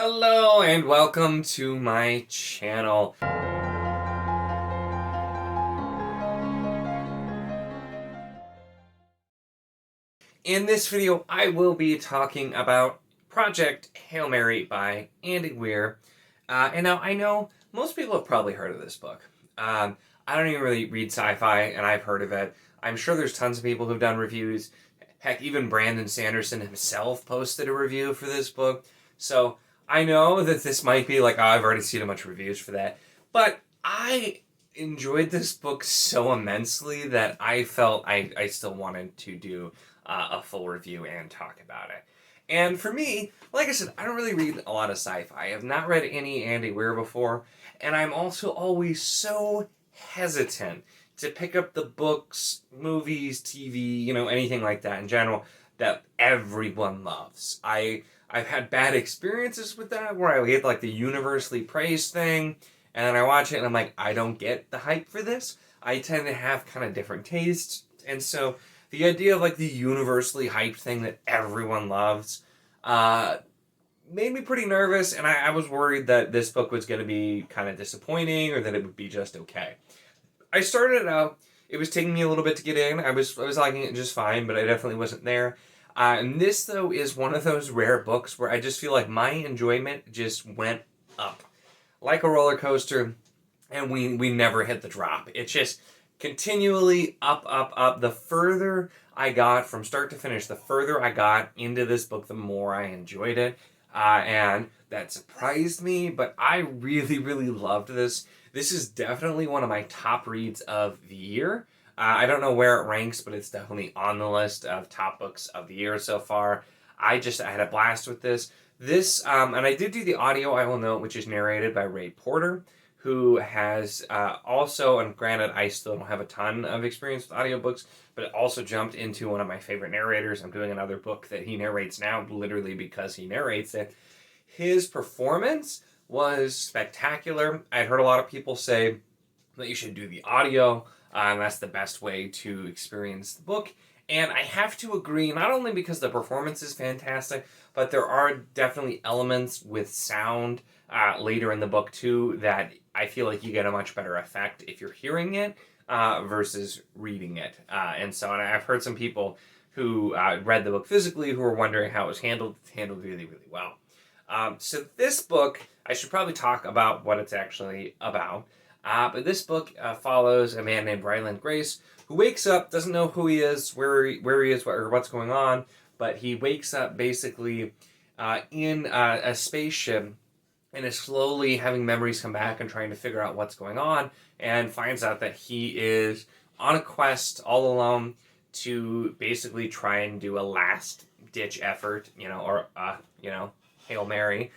Hello and welcome to my channel. In this video, I will be talking about Project Hail Mary by Andy Weir. And now I know most people have probably heard of this book. I don't even really read sci-fi, and I've heard of it. I'm sure there's tons of people who've done reviews. Heck, even Brandon Sanderson himself posted a review for this book. So I know that this might be like, oh, I've already seen a bunch of reviews for that. But I enjoyed this book so immensely that I felt I still wanted to do a full review and talk about it. And for me, like I said, I don't really read a lot of sci-fi. I have not read any Andy Weir before, and I'm also always so hesitant to pick up the books, movies, TV, anything like that in general that everyone loves. I've had bad experiences with that where I get like the universally praised thing, and then I watch it and I'm like, I don't get the hype for this. I tend to have kind of different tastes, and so the idea of like the universally hyped thing that everyone loves made me pretty nervous, and I was worried that this book was going to be kind of disappointing or that it would be just okay. I started it out. It was taking me a little bit to get in. I was liking it just fine, but I definitely wasn't there. And this, though, is one of those rare books where I just feel like my enjoyment just went up. Like a roller coaster, and we never hit the drop. It's just continually up, up, up. The further I got from start to finish, the further I got into this book, the more I enjoyed it. And that surprised me, but I really, really loved this. This is definitely one of my top reads of the year. I don't know where it ranks, but it's definitely on the list of top books of the year so far. I had a blast with this. And I did do the audio, I will note, which is narrated by Ray Porter, who has also, and granted, I still don't have a ton of experience with audiobooks, but it also jumped into one of my favorite narrators. I'm doing another book that he narrates now, literally because he narrates it. His performance was spectacular. I'd heard a lot of people say that you should do the audio, and that's the best way to experience the book. And I have to agree, not only because the performance is fantastic, but there are definitely elements with sound later in the book, too, that I feel like you get a much better effect if you're hearing it versus reading it. And I've heard some people who read the book physically who were wondering how it was handled. It's handled really, really well. So this book, I should probably talk about what it's actually about. But this book follows a man named Ryland Grace who wakes up, doesn't know who he is, where he is, or what's going on, but he wakes up basically in a spaceship and is slowly having memories come back and trying to figure out what's going on, and finds out that he is on a quest all alone to basically try and do a last-ditch effort, Hail Mary,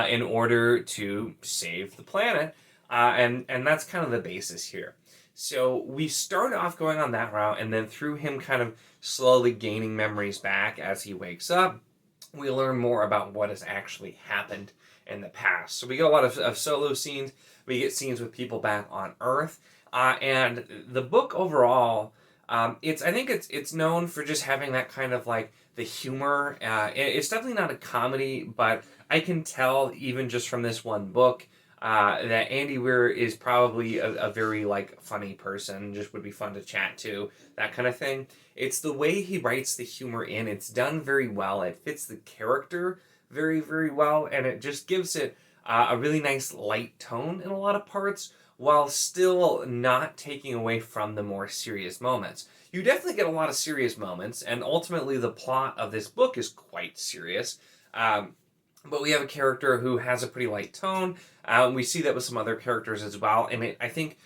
in order to save the planet. And that's kind of the basis here. So we start off going on that route, and then through him kind of slowly gaining memories back as he wakes up, we learn more about what has actually happened in the past. So we get a lot of solo scenes. We get scenes with people back on Earth. And the book overall, I think it's known for just having that kind of like the humor. It's definitely not a comedy, but I can tell even just from this one book that Andy Weir is probably a very like funny person, just would be fun to chat to, that kind of thing. It's the way he writes the humor in. It's done very well. It fits the character very, very well, and it just gives it a really nice light tone in a lot of parts, while still not taking away from the more serious moments. You definitely get a lot of serious moments, and ultimately the plot of this book is quite serious. But we have a character who has a pretty light tone. We see that with some other characters as well, and I think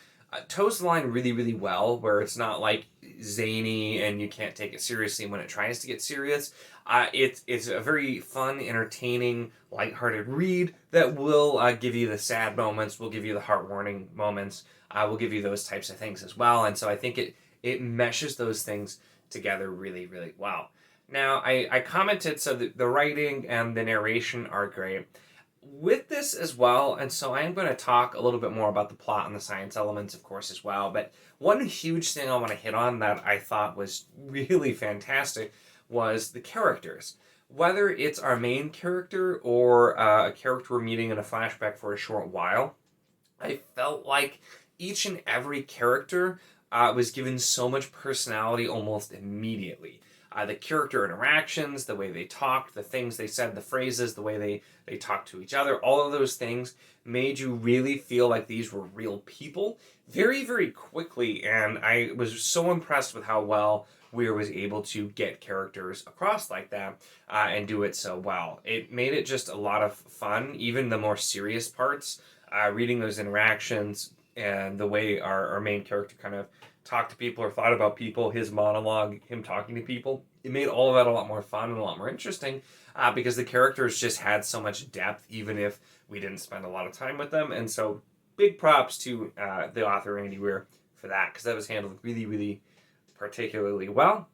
toes the line really, really well, where it's not like zany and you can't take it seriously when it tries to get serious. It's a very fun, entertaining, lighthearted read that will give you the sad moments, will give you the heart-warming moments, will give you those types of things as well. And so I think it meshes those things together really, really well. Now, I commented, so the writing and the narration are great with this as well, and so I am going to talk a little bit more about the plot and the science elements, of course, as well. But one huge thing I want to hit on that I thought was really fantastic was the characters. whether it's our main character or a character we're meeting in a flashback for a short while, I felt like each and every character was given so much personality almost immediately. The character interactions, the way they talked, the things they said, the phrases, the way they talked to each other, all of those things made you really feel like these were real people very, very quickly. And I was so impressed with how well Weir was able to get characters across like that and do it so well. It made it just a lot of fun, even the more serious parts. Reading those interactions and the way our main character kind of talked to people or thought about people, his monologue, him talking to people, it made all of that a lot more fun and a lot more interesting because the characters just had so much depth, even if we didn't spend a lot of time with them. And so big props to the author, Andy Weir, for that, because that was handled really, really particularly well.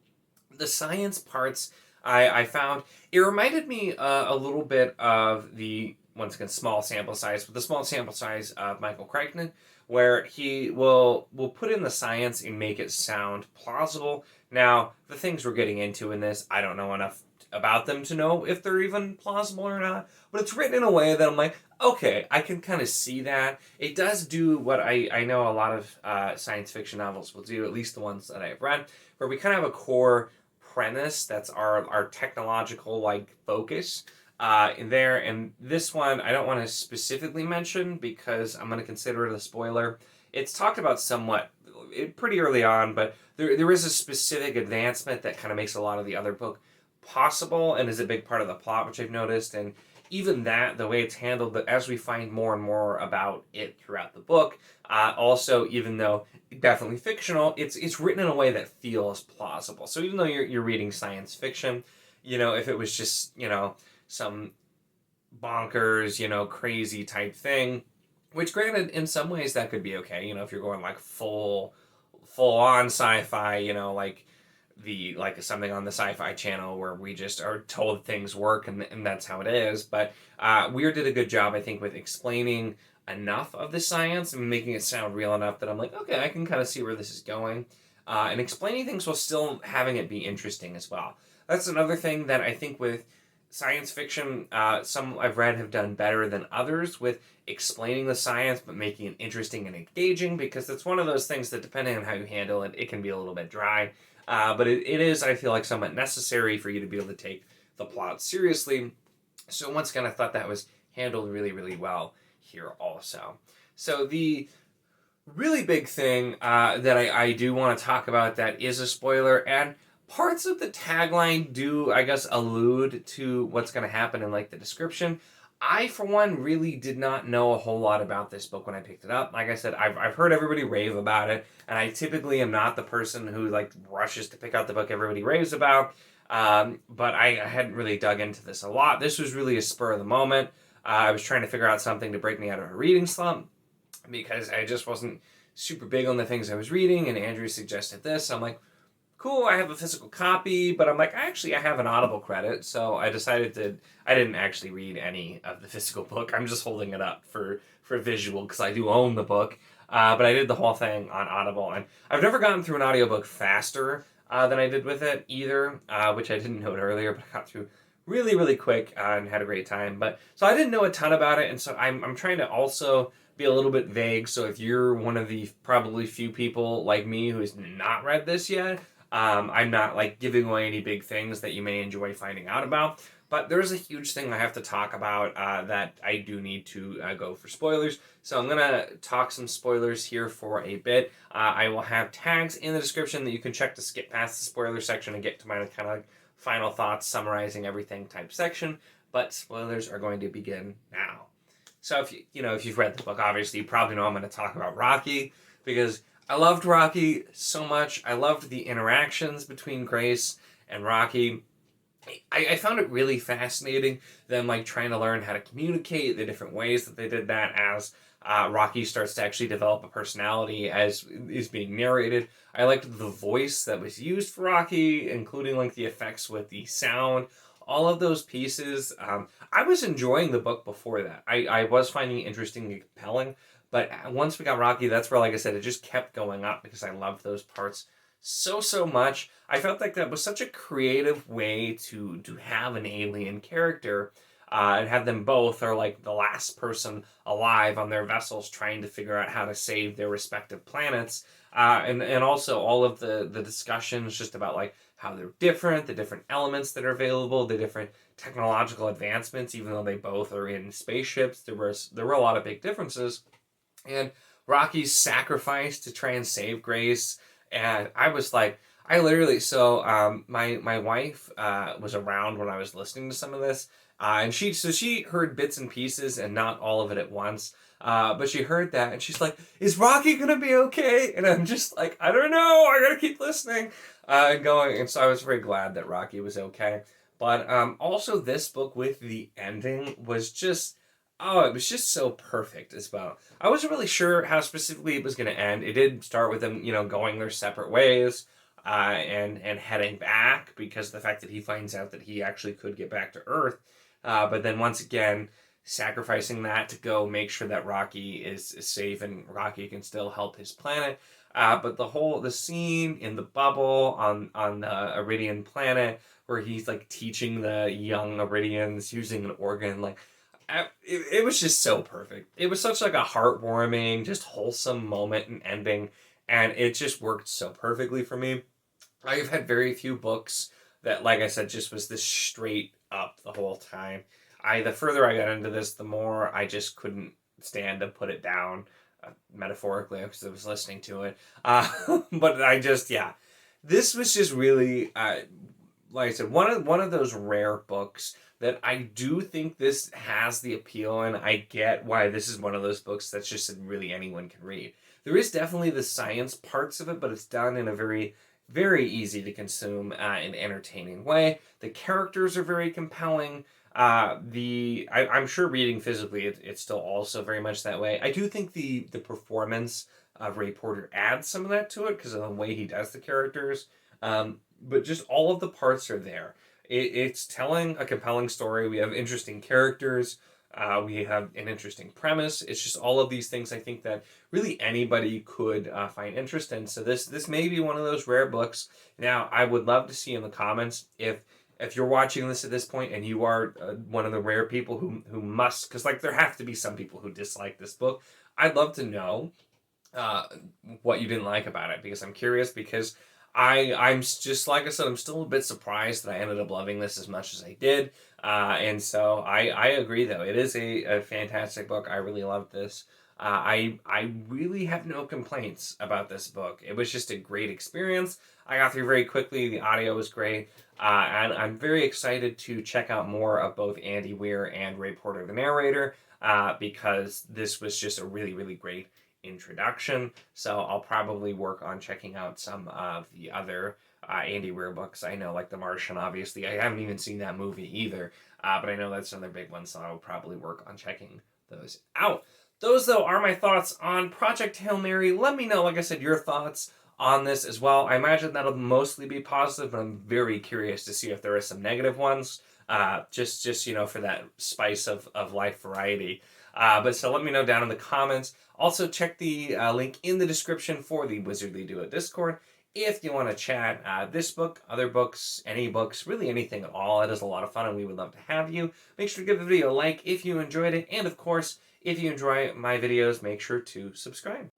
The science parts, I found, it reminded me a little bit of the, once again, small sample size, but the small sample size of Michael Crichton, where he will put in the science and make it sound plausible. Now, the things we're getting into in this, I don't know enough about them to know if they're even plausible or not, but it's written in a way that I'm like, okay, I can kind of see that. It does do what I know a lot of science fiction novels will do, at least the ones that I've read, where we kind of have a core premise that's our technological like focus in there. And this one I don't want to specifically mention because I'm going to consider it a spoiler. It's talked about somewhat pretty early on, but there is a specific advancement that kind of makes a lot of the other book possible and is a big part of the plot, which I've noticed. And even that, the way it's handled, but as we find more and more about it throughout the book, also, even though definitely fictional, it's written in a way that feels plausible. So even though you're reading science fiction, if it was just, some bonkers, crazy type thing, which granted, in some ways that could be okay, if you're going like full on sci-fi, like something on the Sci-Fi Channel where we just are told things work and that's how it is. But Weir did a good job, I think, with explaining enough of the science and making it sound real enough that I'm like, okay, I can kind of see where this is going. And explaining things while still having it be interesting as well. That's another thing that I think with science fiction, some I've read have done better than others with explaining the science but making it interesting and engaging, because it's one of those things that, depending on how you handle it, it can be a little bit dry. But it is, I feel like, somewhat necessary for you to be able to take the plot seriously. So once again, I thought that was handled really, really well here also. So the really big thing that I do want to talk about that is a spoiler, and parts of the tagline do, I guess, allude to what's going to happen in like the description. I, for one, really did not know a whole lot about this book when I picked it up. Like I said, I've heard everybody rave about it, and I typically am not the person who like rushes to pick out the book everybody raves about. But I hadn't really dug into this a lot. This was really a spur of the moment. I was trying to figure out something to break me out of a reading slump because I just wasn't super big on the things I was reading, and Andrew suggested this. I'm like, cool, I have a physical copy, but I'm like, actually, I have an Audible credit, so I decided I didn't actually read any of the physical book. I'm just holding it up for visual, because I do own the book, but I did the whole thing on Audible, and I've never gotten through an audiobook faster than I did with it either, which I didn't note earlier, but I got through really, really quick and had a great time. But so I didn't know a ton about it, and so I'm trying to also be a little bit vague, so if you're one of the probably few people like me who's not read this yet, I'm not like giving away any big things that you may enjoy finding out about, but there's a huge thing I have to talk about that I do need to go for spoilers. So I'm going to talk some spoilers here for a bit. I will have tags in the description that you can check to skip past the spoiler section and get to my kind of like final thoughts, summarizing everything type section, but spoilers are going to begin now. So if you've read the book, obviously you probably know I'm going to talk about Rocky, because I loved Rocky so much. I loved the interactions between Grace and Rocky. I found it really fascinating, them like trying to learn how to communicate, the different ways that they did that as Rocky starts to actually develop a personality as is being narrated. I liked the voice that was used for Rocky, including like the effects with the sound, all of those pieces. I was enjoying the book before that. I was finding it interesting and compelling. But once we got Rocky, that's where, like I said, it just kept going up because I loved those parts so much. I felt like that was such a creative way to have an alien character, and have them both are like the last person alive on their vessels trying to figure out how to save their respective planets. And also all of the discussions just about like how they're different, the different elements that are available, the different technological advancements, even though they both are in spaceships. There were a lot of big differences. And Rocky's sacrifice to try and save Grace, and I was like, I literally, my wife was around when I was listening to some of this, and she heard bits and pieces and not all of it at once. But she heard that and she's like, "Is Rocky gonna be okay?" And I'm just like, "I don't know. I gotta keep listening, and going." And so I was very glad that Rocky was okay. But also this book with the ending was just, oh, it was just so perfect as well. I wasn't really sure how specifically it was going to end. It did start with them, going their separate ways, and heading back because of the fact that he finds out that he actually could get back to Earth. But then once again, sacrificing that to go make sure that Rocky is safe and Rocky can still help his planet. But the scene in the bubble on the Iridian planet where he's like teaching the young Iridians using an organ, like it was just so perfect. It was such like a heartwarming, just wholesome moment and ending, and it just worked so perfectly for me. I've had very few books that, like I said, just was this straight up the whole time. The further I got into this, the more I just couldn't stand to put it down, metaphorically, because I was listening to it. But yeah, this was just really, like I said, one of those rare books that I do think this has the appeal, and I get why this is one of those books that's just really anyone can read. There is definitely the science parts of it, but it's done in a very, very easy to consume and entertaining way. The characters are very compelling. I'm sure reading physically, it's still also very much that way. I do think the performance of Ray Porter adds some of that to it because of the way he does the characters. But just all of the parts are there. It's telling a compelling story. We have interesting characters. We have an interesting premise. It's just all of these things I think that really anybody could find interest in. So this may be one of those rare books. Now, I would love to see in the comments if you're watching this at this point and you are one of the rare people who must, because like there have to be some people who dislike this book. I'd love to know what you didn't like about it, because I'm curious, because I'm just, like I said, I'm still a bit surprised that I ended up loving this as much as I did. And so I agree, though. It is a fantastic book. I really loved this. I really have no complaints about this book. It was just a great experience. I got through very quickly. The audio was great. And I'm very excited to check out more of both Andy Weir and Ray Porter, the narrator, because this was just a really, really great introduction. So I'll probably work on checking out some of the other Andy Weir books. I know, like The Martian, obviously. I haven't even seen that movie either, but I know that's another big one, so I'll probably work on checking those out. Those, though, are my thoughts on Project Hail Mary. Let me know, like I said, your thoughts on this as well. I imagine that'll mostly be positive, but I'm very curious to see if there are some negative ones, just for that spice of life variety. But so let me know down in the comments. Also, check the link in the description for the Wizardly Do It Discord if you want to chat this book, other books, any books, really anything at all. It is a lot of fun, and we would love to have you. Make sure to give the video a like if you enjoyed it, and of course, if you enjoy my videos, make sure to subscribe.